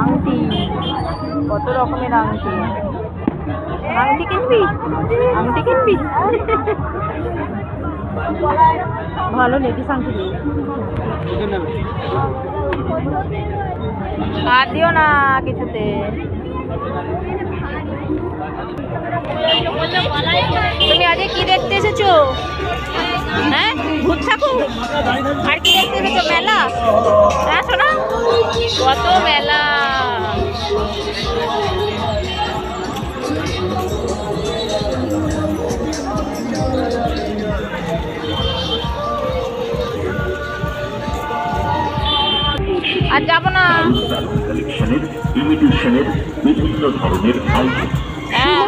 আংটি, কত রকমের আংটি। আংটি কিনবি? আংটি কিনবি? ভালো লেডিস আংটি নেই। আর দিও না কিছুতে। তুমি আজকে কি দেখতে এসেছো? হ্যাঁ, ভূত ঠাকুর? আর কি দেখতে এসেছো? মেলা? হ্যাঁ শোনা, কত মেলা। আর যাবো না। ইমিটেশনের বিভিন্ন ধরনের আইটেম। হ্যাঁ।